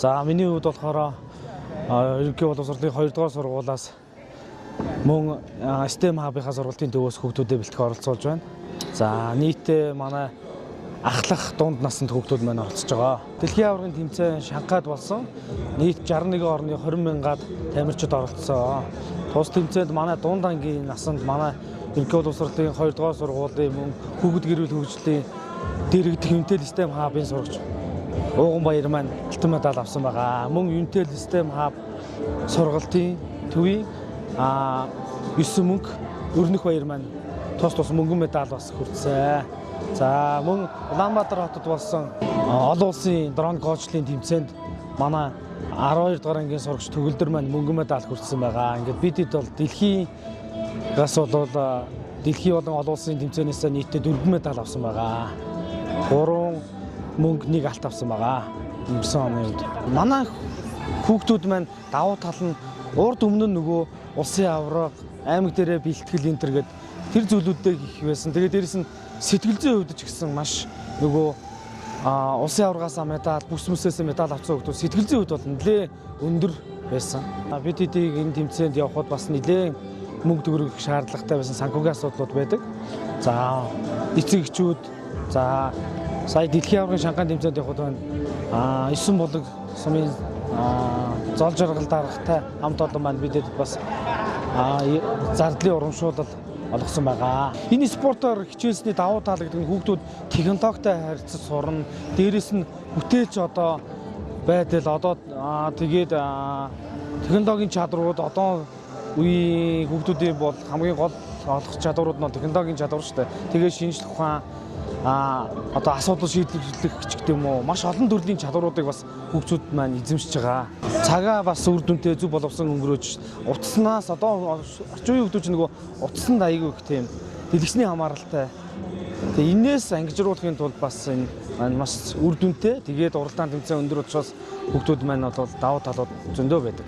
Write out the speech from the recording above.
За миний хувьд болохоор ерөнхий боловсролын 2 дугаар сургуулиас мөн STEM хабынхаа сургалтын төвөөс хүүхдүүдэд бэлтгэх оролцуулж байна. За нийтдээ манай ахлах дунд наснд хүүхдүүд маань оролцож байгаа. Дэлхийн аваргын тэмцээн Шанхайд болсон. Нийт 61 орны 20 мянгаад тамирчид оролцсон. Тус тэмцээнд манай дунд ангийн наснд манай ерөнхий боловсролын 2 дугаар сургуулийн мөн хүүхэд гэрүүл хөгжлийн дэргэдэх Unitel STEM хабын сурагч Ууганбаяр маань алтан медаль авсан байгаа. Мөн Unitel STEM хаб сургалтын төвийн 9 мөнгө Өрнөх баяр маань тус мөнгөн медаль бас хүртсэн. За мөн Улаанбаатар хотод болсон олон улсын дрон коучлын тэмцээнд манай 12 дугаар ангийн сурагч төгөлдөр маань мөнгөн медаль хүртсэн байгаа. Ингээд бидэд бол дэлхийгээс бол дэлхийн болон олон улсын тэмцээнээс нийтдээ 4 медаль авсан байгаа. 3 мөнгө 1 алт авсан байгаа. Өнгөрсөн оны үед манай хүүхдүүд маань давуу тал нь урд өмнө нөгөө улсын авраг, аймаг дээрээ бэлтгэл энэ төргээд тэр зүйлүүдээ хийх байсан. Тэгээд дээрэс нь сэтгэл зүйн хувьд ч гэсэн маш нөгөө улсын аврагаас медаль, бүс мөсөөс медаль авсан хүмүүс сэтгэл зүйн хувьд бол нэлээ өндөр байсан. Бид хэдийг энэ тэмцээнд явхад бас нэлээ мөнгө төгрөг шаардлагатай байсан санхүүгийн асуудлууд байдаг. За эцэг эхчүүд за сая дэлхийн аваргын Шанхай тэмцээнд явхад байна. 9 булаг сумын зол жаргал даргатай хамт олон маань бидэд бас зардлын урамшуулал олгосон байгаа. Энэ спортоор хичээлсний давуу тал гэдэг нь хүүхдүүд технологитой харьцаж сурна. Дээрээс нь бүтээлч одоо байдал одоо тэгээд технологийн чадрууд одоо үеийн хүүхдүүдийн бол хамгийн гол олох чадварууд нь технологийн чадвар шүү дээ. Тэгээд шинжлэх ухаан одоо асуудал шийдвэрлэх гэх юм уу маш олон төрлийн чадваруудыг бас хүүхдүүд маань эзэмшиж байгаа. Цагаа бас үр дүнтэй зөв боловсон өнгөрөөж утаснаас одоо орчин үеийн хүүхдүүд нөгөө утасанд аягүй их тийм дэлгэцний хамааралтай. Тэгээ энээс ангижруулахын тулд бас энэ маш үр дүнтэй. Тэгээд уралдаан тэмцээн өндөр учраас хүүхдүүд маань бол давуу талууд зөндөө байдаг.